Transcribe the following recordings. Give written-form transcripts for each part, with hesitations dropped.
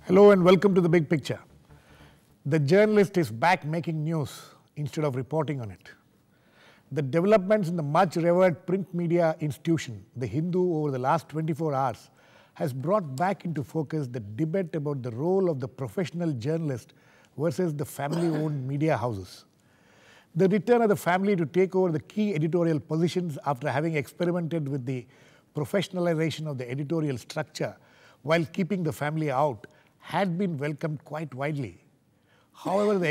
Hello and welcome to The Big Picture. The journalist is back making news instead of reporting on it. The developments in the much revered print media institution, The Hindu, over the last 24 hours has brought back into focus the debate about the role of the professional journalist versus the family-owned media houses. The return of the family to take over the key editorial positions after having experimented with the professionalization of the editorial structure while keeping the family out had been welcomed quite widely. However, the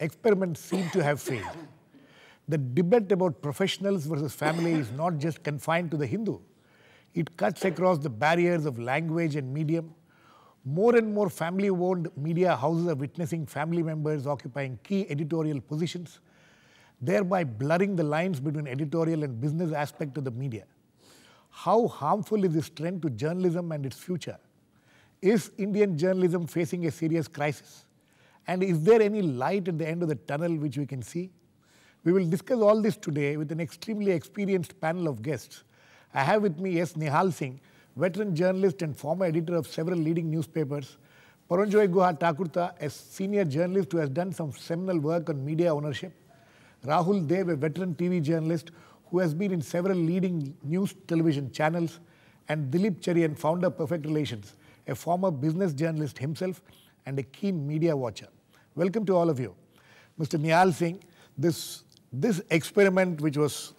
experiment seemed to have failed. The debate about professionals versus family is not just confined to the Hindu. It cuts across the barriers of language and medium. More and more family-owned media houses are witnessing family members occupying key editorial positions, thereby blurring the lines between editorial and business aspect of the media. How harmful is this trend to journalism and its future? Is Indian journalism facing a serious crisis? And is there any light at the end of the tunnel which we can see? We will discuss all this today with an extremely experienced panel of guests. I have with me Nihal Singh, veteran journalist and former editor of several leading newspapers. Paranjoy Guha Thakurta, a senior journalist who has done some seminal work on media ownership. Rahul, a veteran TV journalist who has been in several leading news television channels. And Dilip, Cherian, founder of Perfect Relations, a former business journalist himself and a keen media watcher. Welcome to all of you. Mr. Nihal Singh, this experiment which was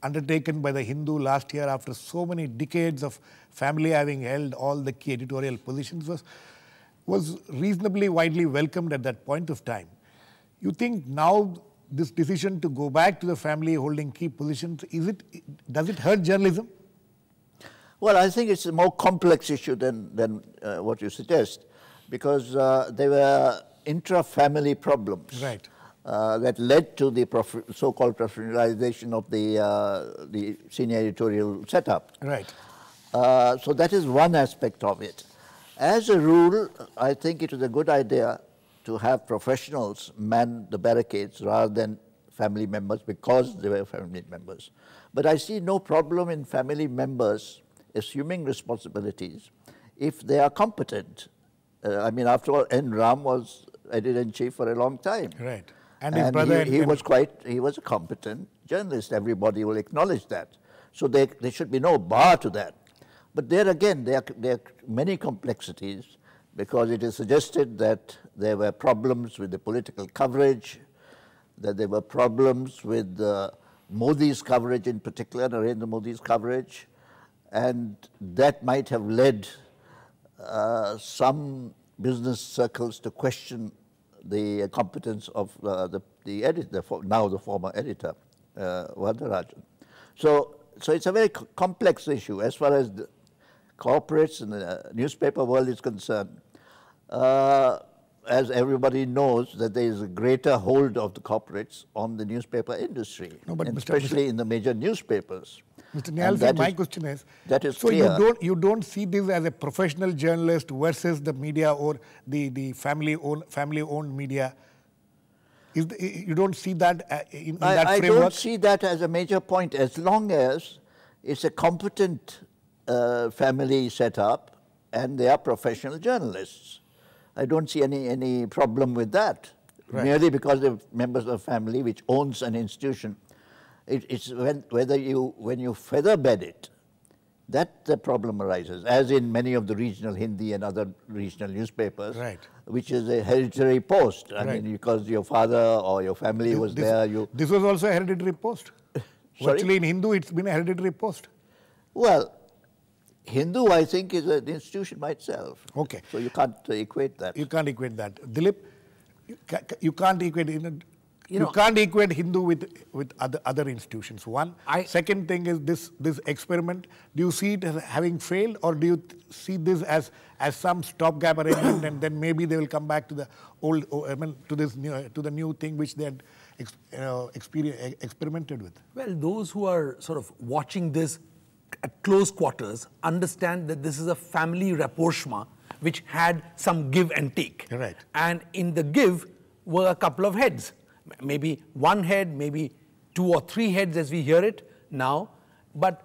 undertaken by the Hindu last year after so many decades of family having held all the key editorial positions was reasonably widely welcomed at that point of time. You think now this decision to go back to the family holding key positions, does it hurt journalism? Well, I think it's a more complex issue than what you suggest, because there were intra-family problems that led to the so-called professionalization of the senior editorial setup. Right. So that is one aspect of it. As a rule, I think it is a good idea to have professionals man the barricades rather than family members, because they were family members. But I see no problem in family members assuming responsibilities if they are competent. I mean, after all, N. Ram was editor-in-chief for a long time. Right. And his brother he was a competent journalist. Everybody will acknowledge that. So there should be no bar to that. But there again, there are many complexities, because it is suggested that there were problems with the political coverage, that there were problems with Modi's coverage in particular, Narendra Modi's coverage, and that might have led some business circles to question the competence of the editor, now the former editor, Varadarajan. So it's a very complex issue as far as the corporates and the newspaper world is concerned. As everybody knows, that there is a greater hold of the corporates on the newspaper industry, especially in the major newspapers. Mr. Nihal, my question is, that is so clear. you don't see this as a professional journalist versus the media or the family-owned media? You don't see that in that framework? I don't see that as a major point, as long as it's a competent family setup and they are professional journalists. I don't see any problem with that. Right. Merely because they're members of a family which owns an institution. It's when you feather bed it, that the problem arises, as in many of the regional Hindi and other regional newspapers, right, which is a hereditary post. I mean, because your father or your family was there. This was also a hereditary post. Sorry? Actually, in Hindu, it's been a hereditary post. Well, Hindu, I think, is an institution by itself. Okay. So you can't equate that. You can't equate that. Dilip, you can't equate you can't equate Hindu with other institutions. One. Second thing is this experiment. Do you see it as having failed, or do you see this as some stopgap arrangement, and then maybe they will come back to the old, to the new thing which they had experimented with? Well, those who are sort of watching this at close quarters understand that this is a family rapprochement which had some give and take. Right. And in the give were a couple of heads. Maybe one head, maybe 2 or 3 heads as we hear it now, but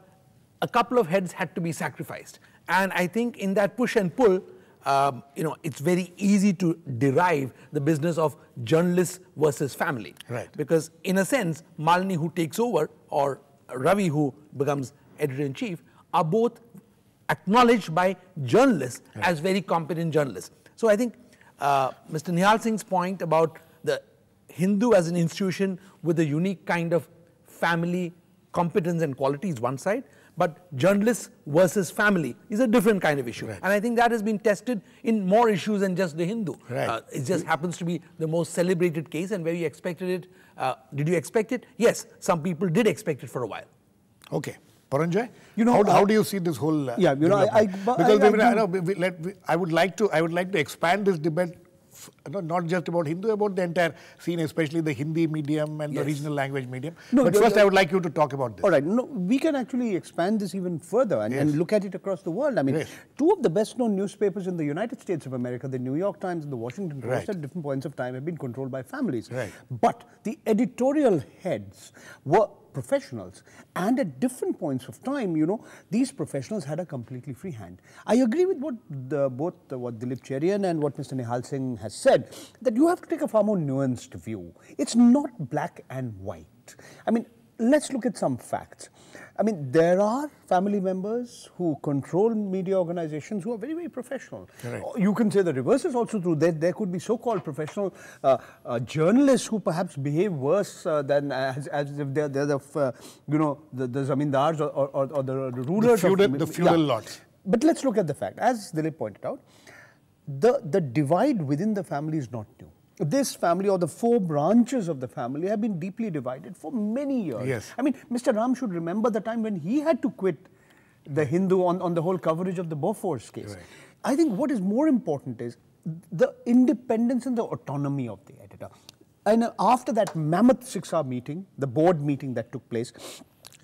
a couple of heads had to be sacrificed. And I think in that push and pull, it's very easy to derive the business of journalist versus family. Right. Because in a sense, Malini who takes over or Ravi who becomes editor-in-chief are both acknowledged by journalists as very competent journalists. So I think Mr. Nihal Singh's point about the Hindu as an institution with a unique kind of family competence and quality is one side, but journalists versus family is a different kind of issue. Right. And I think that has been tested in more issues than just the Hindu. Right. It just happens to be the most celebrated case, and where you expected it. Did you expect it? Yes, some people did expect it for a while. Okay. Paranjoy, how do you see this whole? Yeah, I would like to expand this debate, not just about Hindu, about the entire scene, especially the Hindi medium and the regional language medium. But first, I would like you to talk about this. All right, we can actually expand this even further and look at it across the world. I mean, two of the best-known newspapers in the United States of America, the New York Times and the Washington Post, at different points of time have been controlled by families. Right. But the editorial heads were professionals, and at different points of time, these professionals had a completely free hand. I agree with what Dilip Cherian and what Mr. Nihal Singh has said, that you have to take a far more nuanced view. It's not black and white. I mean, let's look at some facts. I mean, there are family members who control media organizations who are very, very professional. Correct. You can say the reverse is also true. There could be so-called professional journalists who perhaps behave worse than as if they're the zamindars or the rulers. The feudal lords. But let's look at the fact. As Dilip pointed out, the divide within the family is not new. This family or the four branches of the family have been deeply divided for many years. Yes. I mean, Mr. Ram should remember the time when he had to quit the Hindu on the whole coverage of the Bofors case. Right. I think what is more important is the independence and the autonomy of the editor. And after that mammoth 6-hour meeting, the board meeting that took place,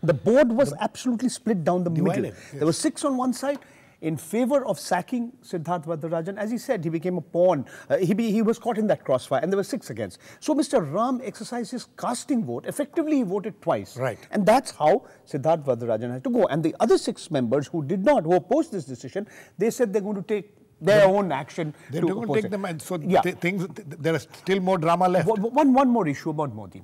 the board was absolutely split down the middle. Yes. There were 6 on one side in favor of sacking Siddharth Varadarajan. As he said, he became a pawn. He was caught in that crossfire, and there were 6 against. So Mr. Ram exercised his casting vote. Effectively, he voted twice. Right. And that's how Siddharth Varadarajan had to go. And the other 6 members who opposed this decision, they said they're going to take their own action. They're going to take them, and so there is still more drama left. One more issue about Modi.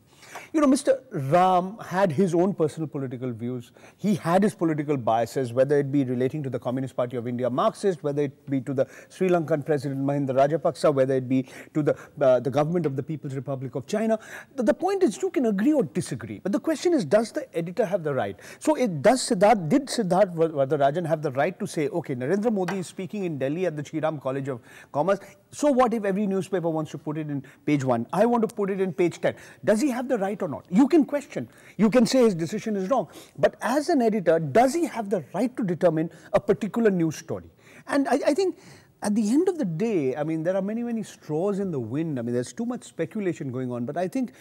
Mr. Ram had his own personal political views. He had his political biases, whether it be relating to the Communist Party of India Marxist, whether it be to the Sri Lankan President Mahinda Rajapaksa, whether it be to the government of the People's Republic of China. The point is, you can agree or disagree. But the question is, does the editor have the right? So did Siddharth Varadarajan have the right to say, okay, Narendra Modi is speaking in Delhi at the Shriram College of Commerce. So what if every newspaper wants to put it in page 1? I want to put it in page 10. Does he have the right or not? You can question. You can say his decision is wrong. But as an editor, does he have the right to determine a particular news story? And I think at the end of the day, I mean, there are many, many straws in the wind. I mean, there's too much speculation going on. But I think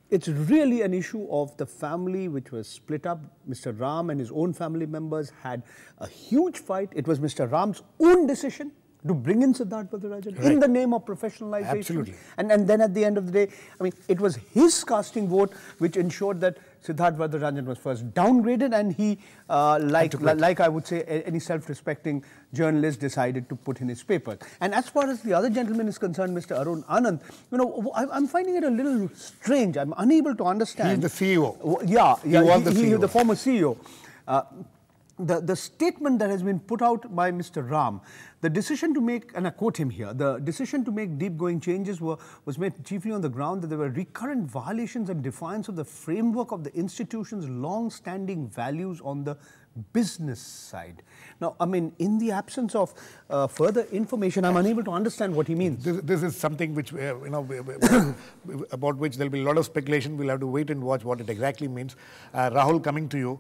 it's really an issue of the family which was split up. Mr. Ram and his own family members had a huge fight. It was Mr. Ram's own decision to bring in Siddharth Varadarajan in the name of professionalization. Absolutely. And then at the end of the day, I mean, it was his casting vote which ensured that Siddharth Varadarajan was first downgraded, and he, like I would say, any self-respecting journalist decided to put in his papers. And as far as the other gentleman is concerned, Mr. Arun Anand, I'm finding it a little strange. I'm unable to understand. He's the CEO. He was the CEO. The former CEO. The statement that has been put out by Mr. Ram, the decision to make, and I quote him here, the decision to make deep-going changes was made chiefly on the ground that there were recurrent violations and defiance of the framework of the institution's long-standing values on the business side. Now, I mean, in the absence of further information, I'm unable to understand what he means. This is something which, about which there will be a lot of speculation. We'll have to wait and watch what it exactly means. Rahul, coming to you,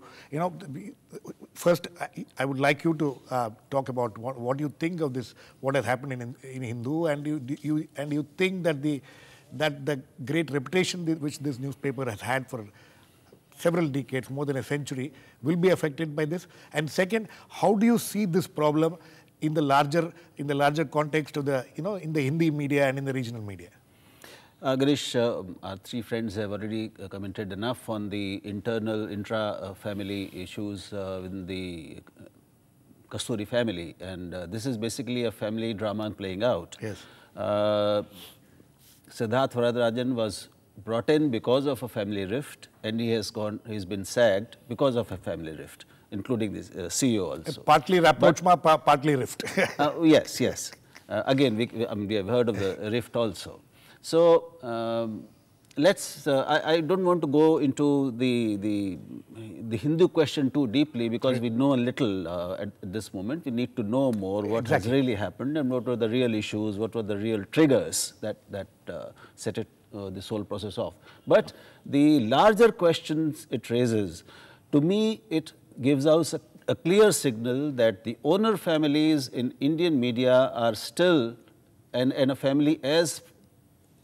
first, I would like you to talk about what you think of this, what has happened in Hindu, and you think that the great reputation which this newspaper has had for several decades, more than a century, will be affected by this? And second, how do you see this problem in the larger context of in the Hindi media and in the regional media? Girish, our 3 friends have already commented enough on the intra-family issues within the Kasturi family, and this is basically a family drama playing out. Yes. Siddharth Varadarajan was brought in because of a family rift, and he's been sacked because of a family rift, including the CEO also. Partly rapprochement, partly rift. Yes, yes. Again, we have heard of the rift also. So I don't want to go into the Hindu question too deeply, because we know a little at this moment. We need to know more what has really happened and what were the real issues, what were the real triggers that set this whole process off. But the larger questions it raises, to me, it gives us a clear signal that the owner families in Indian media are still, and a family as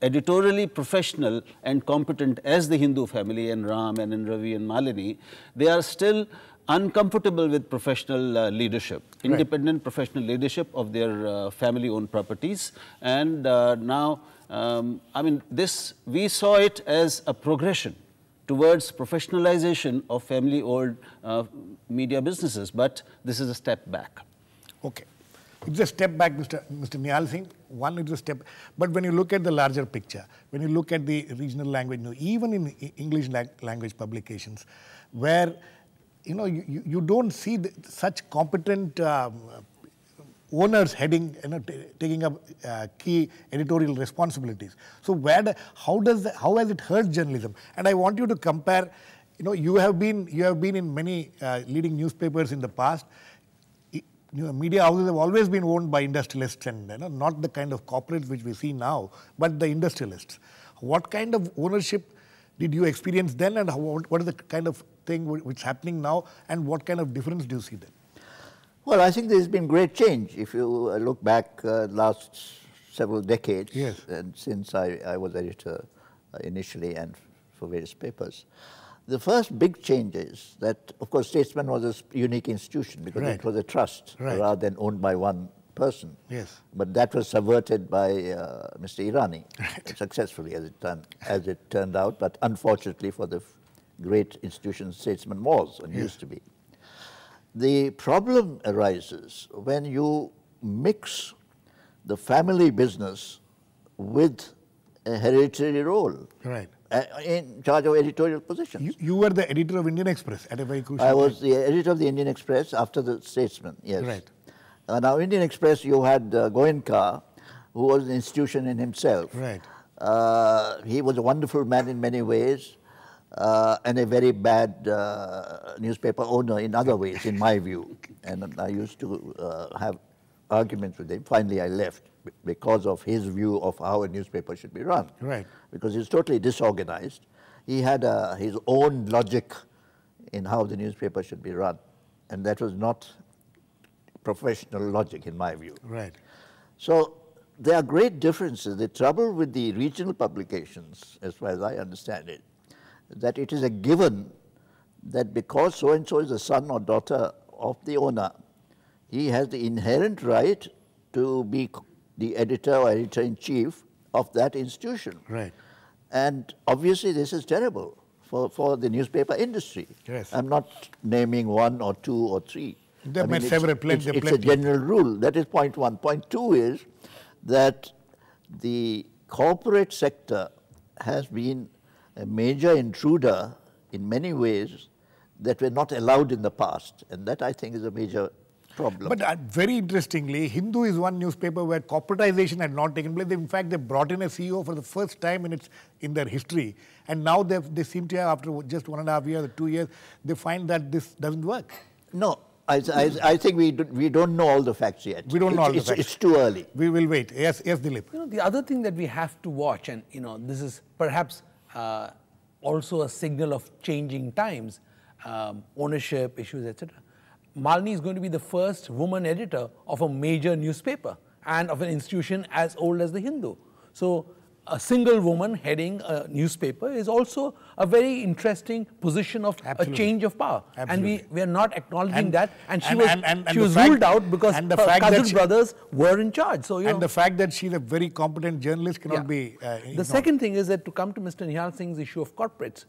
editorially professional and competent as the Hindu family and Ram and Ravi and Malini, they are still uncomfortable with professional leadership, independent professional leadership of their family-owned properties. And now, I mean, we saw it as a progression towards professionalization of family-owned media businesses, but this is a step back. Okay. It's a step back, Mr. Nihal Singh. One, it's a step. But when you look at the larger picture, when you look at the regional language, even in English language publications, where you don't see such competent owners heading, taking up key editorial responsibilities. So how has it hurt journalism? And I want you to compare. You have been in many leading newspapers in the past. Media houses have always been owned by industrialists, and not the kind of corporates which we see now, but the industrialists. What kind of ownership did you experience then, and what is the kind of thing which is happening now, and what kind of difference do you see then? Well, I think there's been great change. If you look back last several decades, yes, and since I was editor initially and for various papers, the first big change is that, of course, Statesman was a unique institution because it was a trust rather than owned by one person. Yes. But that was subverted by Mr. Irani successfully, as it turned out, but unfortunately for the great institution Statesman was and used to be. The problem arises when you mix the family business with a hereditary role. Right. In charge of editorial positions. You were the editor of Indian Express at a very crucial I was the editor of the Indian Express after the Statesman, yes. Right. Now, Indian Express, you had Goenka, who was an institution in himself. Right. He was a wonderful man in many ways, and a very bad newspaper owner in other ways, in my view. And I used to have arguments with him. Finally, I left because of his view of how a newspaper should be run. Right. Because he's totally disorganized. He had his own logic in how the newspaper should be run, and that was not professional logic in my view. Right. So there are great differences. The trouble with the regional publications, as far as I understand it, that it is a given that because so-and-so is the son or daughter of the owner, he has the inherent right to be the editor or editor-in-chief of that institution. Right. And obviously this is terrible for the newspaper industry. Yes. I'm not naming one or two or three. There are plenty. It's a general rule. That is point one. Point two is that the corporate sector has been a major intruder in many ways that were not allowed in the past. And that, I think, is a major problem. But very interestingly, Hindu is one newspaper where corporatization had not taken place. In fact, they brought in a CEO for the first time in their history. And now they seem to have, after just 1.5 years or 2 years, they find that this doesn't work. No, I think we don't know all the facts yet. We don't know all the facts. It's too early. We will wait. Yes, Dilip. The other thing that we have to watch, and this is perhaps also a signal of changing times, ownership issues, etc. Malini is going to be the first woman editor of a major newspaper and of an institution as old as the Hindu. So a single woman heading a newspaper is also a very interesting position of a change of power. Absolutely. And we are not acknowledging that. And she and was ruled out because her cousin brothers were in charge. So, and the fact that she's a very competent journalist cannot be The second thing is that, to come to Mr. Nihal Singh's issue of corporates,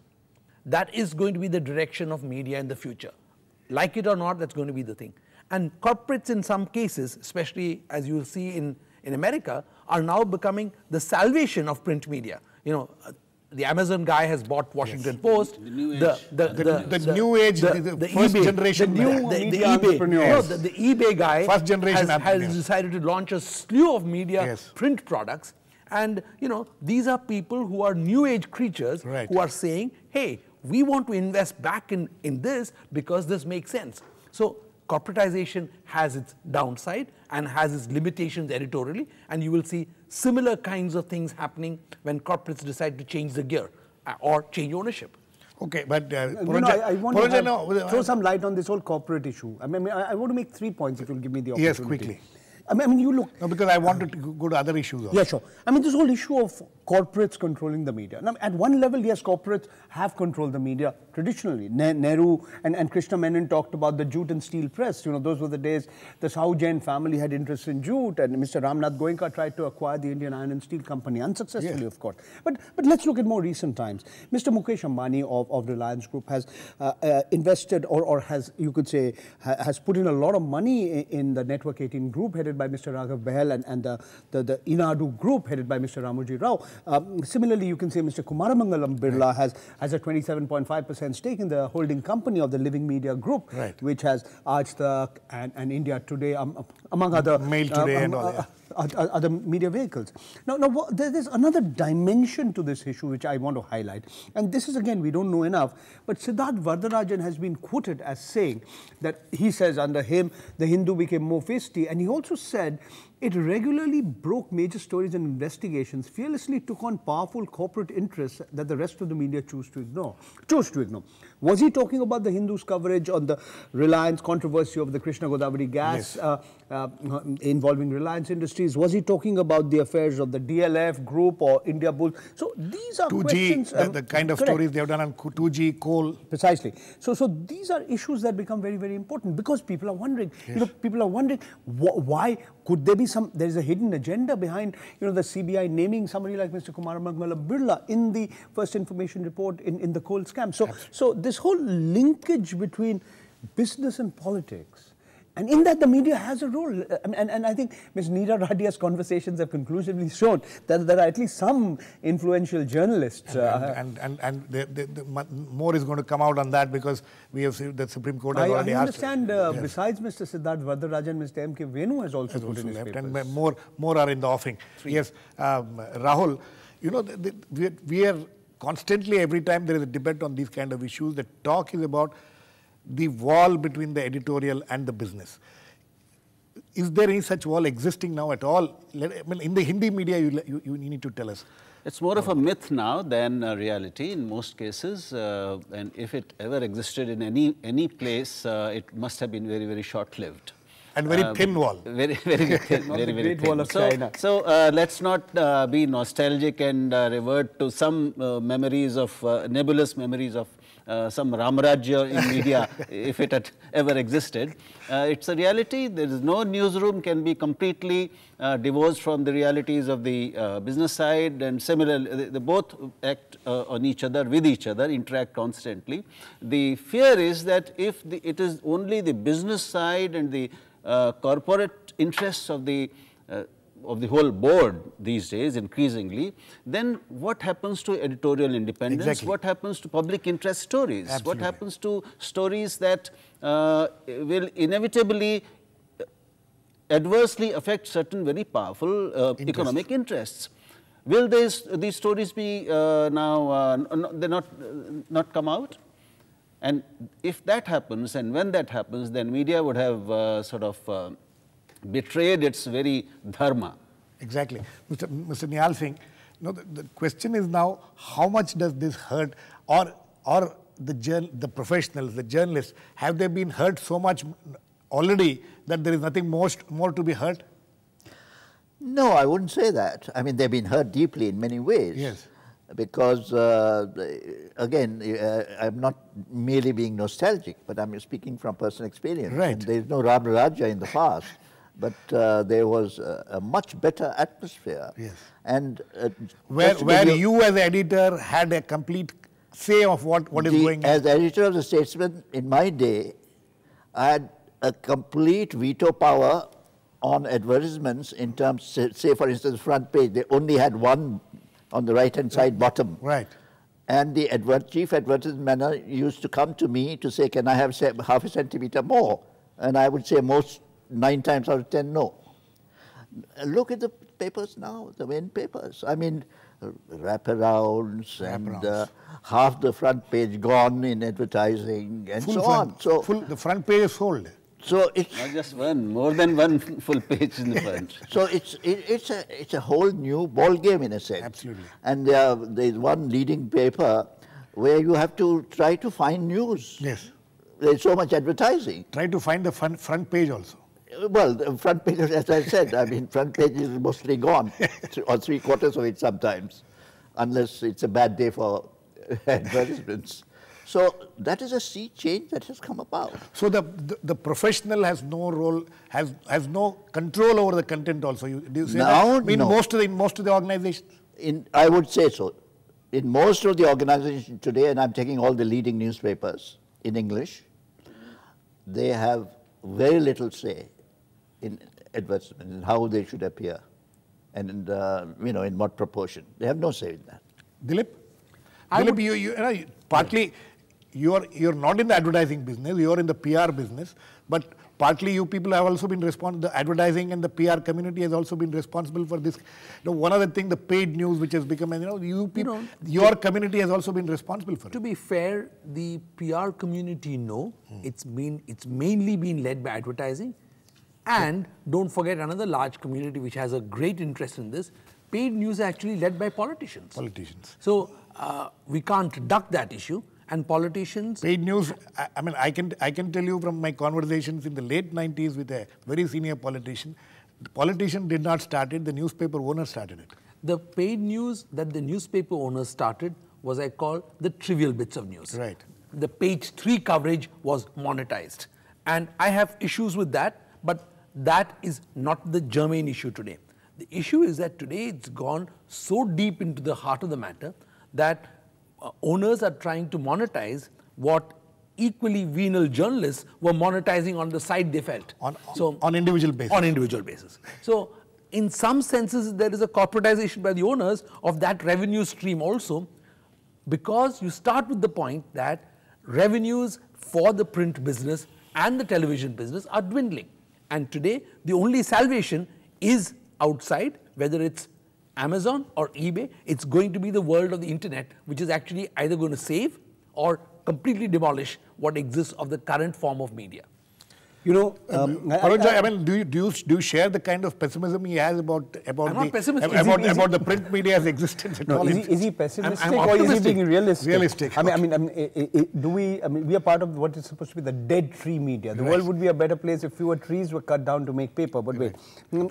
that is going to be the direction of media in the future. Like it or not, that's going to be the thing. And corporates in some cases, especially as you will see in America, are now becoming the salvation of print media. You know, the Amazon guy has bought Washington Post. The new age. The new age, the first eBay, generation. the eBay guy First generation has decided to launch a slew of media Yes. print products. And, you know, these are people who are new age creatures Right. who are saying, hey, we want to invest back in this because this makes sense. So corporatization has its downside and has its limitations editorially, and you will see similar kinds of things happening when corporates decide to change the gear or change ownership. Okay, but I want to throw some light on this whole corporate issue. I mean, I want to make 3 points if you'll give me the opportunity. Yes, quickly. I mean, you look. No, because I wanted to go to other issues also. Yeah, sure. I mean, this whole issue of corporates controlling the media. Now, at one level, yes, corporates have controlled the media traditionally. Nehru and Krishna Menon talked about the jute and steel press. You know, those were the days the Sahu Jain family had interest in jute, and Mr. Ramnath Goenka tried to acquire the Indian Iron and Steel Company, unsuccessfully, of course. But let's look at more recent times. Mr. Mukesh Ambani of Reliance Group has invested or has, you could say, has put in a lot of money in the Network 18 group headed by Mr. Raghav Behel and the Inadu group headed by Mr. Ramoji Rao. Similarly, you can say Mr. Kumaramangalam Birla has a 27.5% stake in the holding company of the Living Media Group, which has Aaj Tak and India Today, among other Mail Today and all that. Other media vehicles. Now there's another dimension to this issue which I want to highlight, and this is, again, we don't know enough, but Siddharth Vardarajan has been quoted as saying that he says under him the Hindu became more feisty, and he also said it regularly broke major stories and investigations, fearlessly took on powerful corporate interests that the rest of the media chose to ignore. Was he talking about the Hindus' coverage on the Reliance controversy of the Krishna Godavari gas involving Reliance Industries? Was he talking about the affairs of the DLF group or India Bull? So these are 2G, questions. the kind of stories they have done on 2G, coal. Precisely. So these are issues that become very, very important because people are wondering. Yes. You know, people are wondering why could there be there is a hidden agenda behind, you know, the CBI naming somebody like Mr. Kumaramangalam Birla in the first information report in the coal scam. So this whole linkage between business and politics, and in that the media has a role. And I think Ms. Neera Radia's conversations have conclusively shown that there are at least some influential journalists. And more is going to come out on that because we have seen the Supreme Court has already asked. I understand besides Mr. Siddharth Vardarajan, Mr. M.K. Venu has also put in his papers. And more are in the offing. Yes, Rahul, you know, we are constantly, every time there is a debate on these kind of issues, the talk is about the wall between the editorial and the business. Is there any such wall existing now at all? I mean, in the Hindi media, you need to tell us. It's more of a myth now than a reality in most cases, and if it ever existed in any place, it must have been very, very short-lived. And very thin wall. Very, very thin. very thin. Wall of China. So let's not be nostalgic and revert to some memories of, nebulous memories of some Ramarajya in media, if it had ever existed. It's a reality. There is no newsroom can be completely divorced from the realities of the business side, and similarly, they both act on each other, with each other, interact constantly. The fear is that if it is only the business side and the corporate interests of the whole board these days increasingly, then what happens to editorial independence? Exactly. What happens to public interest stories? Absolutely. What happens to stories that will inevitably adversely affect certain very powerful economic interests? Will these stories be now they not come out? And if that happens, and when that happens, then media would have sort of betrayed its very dharma. Exactly. Mr. Nihal Singh, you know, the question is now, how much does this hurt, or the professionals, the journalists, have they been hurt so much already that there is nothing more to be hurt? No, I wouldn't say that. I mean, they've been hurt deeply in many ways. Yes. Because, again, I'm not merely being nostalgic, but I'm speaking from personal experience. Right. And there's no Ramarajya in the past, but there was a much better atmosphere. Yes. And where you as editor had a complete say of what is going on. As editor of the Statesman, in my day, I had a complete veto power on advertisements in terms, say for instance, front page, they only had one on the right-hand side bottom. Right. And the chief advertisement used to come to me to say, can I have half a centimeter more? And I would say 9 times out of 10, no. Look at the papers now, the main papers. I mean, wraparounds and half the front page gone in advertising and so on. So the front page is sold. So it's not just one, more than one full page in the front. So it's a whole new ball game in a sense. Absolutely. And there's one leading paper where you have to try to find news. Yes. There's so much advertising. Try to find the front page also. Well, the front page, as I said, I mean, front page is mostly gone, or 3/4 of it sometimes, unless it's a bad day for advertisements. So that is a sea change that has come about. So the professional has no role, has no control over the content also. Do you say now, that? In no. most of the organizations? I would say so. In most of the organizations today, and I'm taking all the leading newspapers in English, they have very little say in advertisements and how they should appear, and in what proportion. They have no say in that. Dilip? Dilip, partly you're not in the advertising business, you're in the PR business, but partly you people have also been the advertising and the PR community has also been responsible for this. One other thing, the paid news which has become, your community has also been responsible for it. To be fair, the PR community, it's mainly been led by advertising. And don't forget another large community which has a great interest in this, paid news is actually led by politicians. So we can't duck that issue. And politicians... Paid news, I can tell you from my conversations in the late 90s with a very senior politician, the politician did not start it, the newspaper owner started it. The paid news that the newspaper owners started was, I call, the trivial bits of news. Right. The page 3 coverage was monetized. And I have issues with that, but that is not the germane issue today. The issue is that today it's gone so deep into the heart of the matter that owners are trying to monetize what equally venal journalists were monetizing on the side they felt. On individual basis. On individual basis. So in some senses there is a corporatization by the owners of that revenue stream also, because you start with the point that revenues for the print business and the television business are dwindling. And today the only salvation is outside, whether it's Amazon or eBay. It's going to be the world of the internet, which is actually either going to save or completely demolish what exists of the current form of media. Paranjoy, do you share the kind of pessimism he has about the print media's existence at all? Is he pessimistic or is he being realistic? Realistic. We are part of what is supposed to be the dead tree media. The world would be a better place if fewer trees were cut down to make paper. But wait,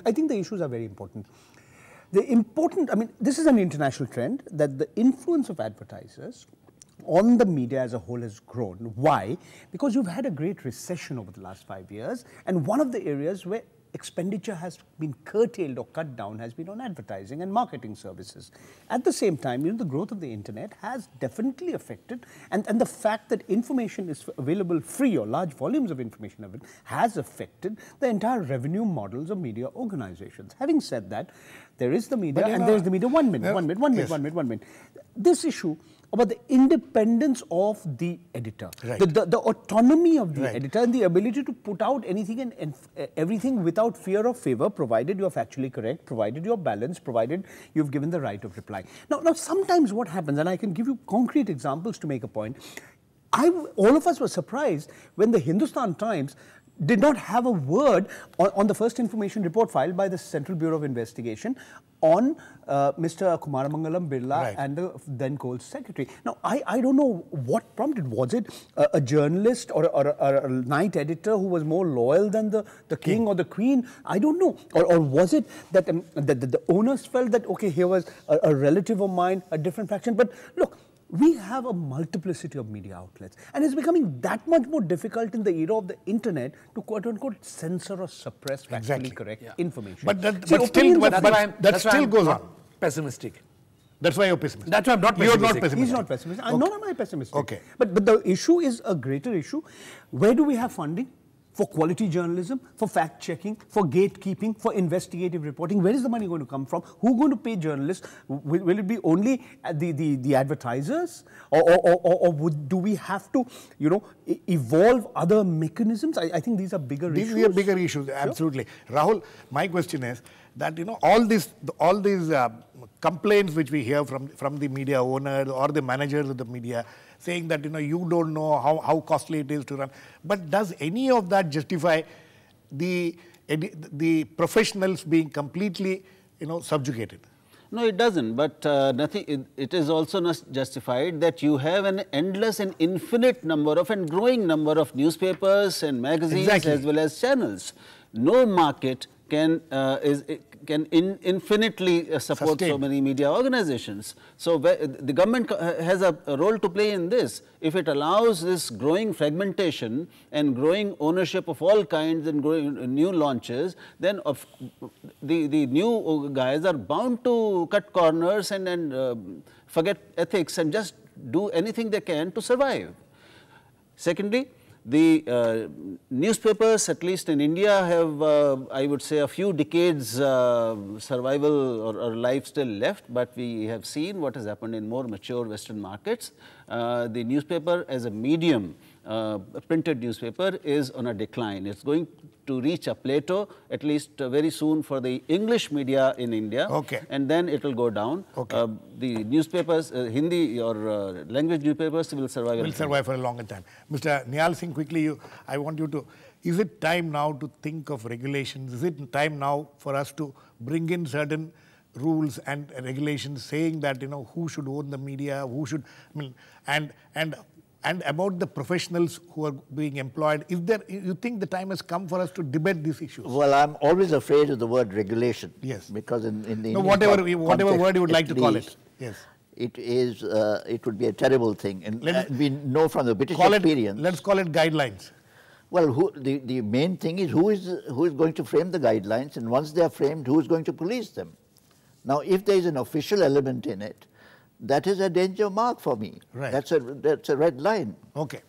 I think the issues are very important. This is an international trend that the influence of advertisers on the media as a whole has grown. Why? Because you've had a great recession over the last 5 years, and one of the areas where expenditure has been curtailed or cut down has been on advertising and marketing services. At the same time, the growth of the internet has definitely affected, and the fact that information is available free or large volumes of information available has affected the entire revenue models of media organizations. Having said that, there is the media and there is the media. One minute. This issue about the independence of the editor, the autonomy of the editor and the ability to put out anything and everything without fear of favor, provided you're factually correct, provided you're balanced, provided you've given the right of reply. Now sometimes what happens, and I can give you concrete examples to make a point, all of us were surprised when the Hindustan Times did not have a word on the first information report filed by the Central Bureau of Investigation on Mr. Kumaramangalam Birla and the then Coal Secretary. Now, I don't know what prompted. Was it a journalist or a night editor who was more loyal than the king or the queen? I don't know. Or was it that the owners felt that, okay, here was a relative of mine, a different faction. But look, we have a multiplicity of media outlets, and it's becoming that much more difficult in the era of the internet to quote-unquote censor or suppress factually correct information. But that still goes on. Pessimistic. That's why you're pessimistic. That's why I'm not pessimistic. You're not pessimistic. He's not pessimistic. Okay. Nor am I pessimistic. Okay. But the issue is a greater issue. Where do we have funding for quality journalism, for fact-checking, for gatekeeping, for investigative reporting? Where is the money going to come from? Who is going to pay journalists? Will it be only the advertisers? Or do we have to, evolve other mechanisms? I think these are bigger issues. These are bigger issues, absolutely. Sure. Rahul, my question is that, all these complaints which we hear from the media owners or the managers of the media, saying that, you don't know how costly it is to run. But does any of that justify the professionals being completely, subjugated? No, it doesn't. But it is also not justified that you have an endless and infinite number of and growing number of newspapers and magazines as well as channels. No market can infinitely support so many media organizations. So the government has a role to play in this. If it allows this growing fragmentation and growing ownership of all kinds and growing new launches, then the new guys are bound to cut corners and forget ethics and just do anything they can to survive. Secondly, the newspapers, at least in India, have, I would say, a few decades survival or life still left, but we have seen what has happened in more mature Western markets. The newspaper as a medium, a printed newspaper, is on a decline. It's going to reach a plateau, at least very soon, for the English media in India, and then it will go down. The newspapers, Hindi or language newspapers will survive. Will survive for a longer time. Mr. Nihal Singh, quickly, I want you to, is it time now to think of regulations? Is it time now for us to bring in certain rules and regulations saying that, who should own the media, who should, and about the professionals who are being employed, you think the time has come for us to debate these issues? Well, I'm always afraid of the word regulation. Yes. Because in the whatever word you would like to call it. Yes. It would be a terrible thing. And we know from the British experience. Let's call it guidelines. Well, the main thing is who is going to frame the guidelines, and once they are framed, who is going to police them? Now, if there is an official element in it, that is a danger mark for me. Right. That's a red line. Okay.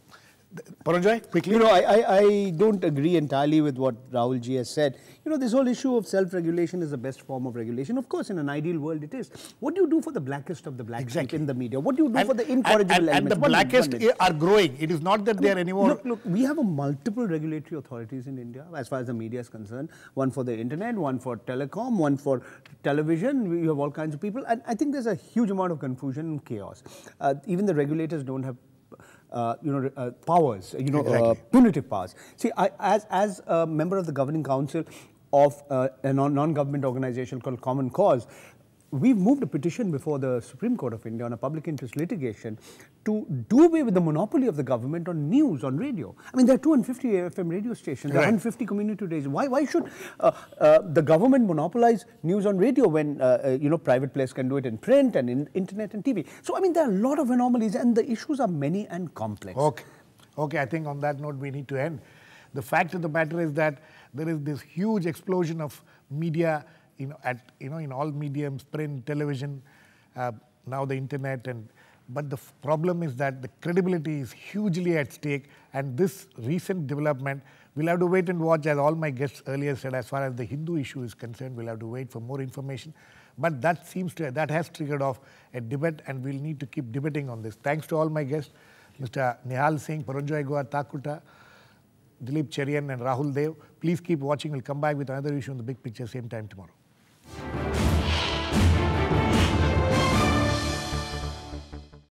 Paranjoy, quickly. I don't agree entirely with what Rahul ji has said. This whole issue of self-regulation is the best form of regulation. Of course, in an ideal world, it is. What do you do for the blackest of the black sheep in the media? What do you do for the incorrigible elements? And the blackest are growing. It is not that they are anymore. Look, we have multiple regulatory authorities in India as far as the media is concerned. One for the internet, one for telecom, one for television. We have all kinds of people. And I think there's a huge amount of confusion and chaos. Even the regulators don't have powers, punitive powers. See, as a member of the governing council of a non-government organization called Common Cause, we've moved a petition before the Supreme Court of India on a public interest litigation to do away with the monopoly of the government on news, on radio. I mean, there are 250 FM radio stations, there are 150 community radios. Why should the government monopolize news on radio when, private players can do it in print and in internet and TV? So, I mean, there are a lot of anomalies and the issues are many and complex. Okay, I think on that note, we need to end. The fact of the matter is that there is this huge explosion of media in all mediums, print, television, now the internet, but the problem is that the credibility is hugely at stake, and this recent development, we'll have to wait and watch, as all my guests earlier said, as far as the Hindu issue is concerned, we'll have to wait for more information. But that has triggered off a debate, and we'll need to keep debating on this. Thanks to all my guests, Mr. Nihal Singh, Paranjoy, Guha, Thakurta, Dilip, Cherian, and Rahul Dev. Please keep watching. We'll come back with another issue in the big picture, same time tomorrow.